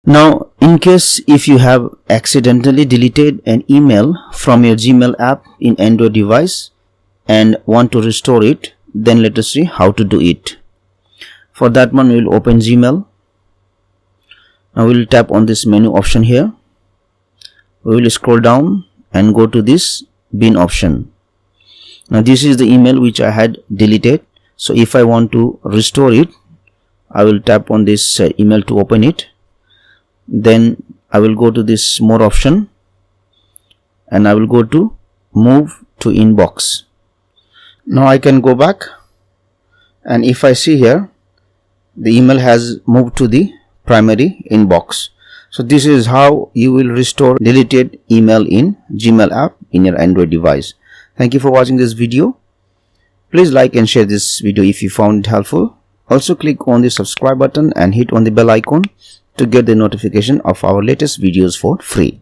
Now, in case if you have accidentally deleted an email from your Gmail app in Android device and want to restore it, then let us see how to do it. For that one, we will open Gmail. Now we will tap on this menu option here. We will scroll down and go to this bin option. Now this is the email which I had deleted. So if I want to restore it, I will tap on this email to open it. Then I will go to this more option and I will go to move to inbox. Now I can go back, and if I see here, the email has moved to the primary inbox. So this is how you will restore deleted email in Gmail app in your Android device. Thank you for watching this video. Please like and share this video if you found it helpful. Also click on the subscribe button and hit on the bell icon to get the notification of our latest videos for free.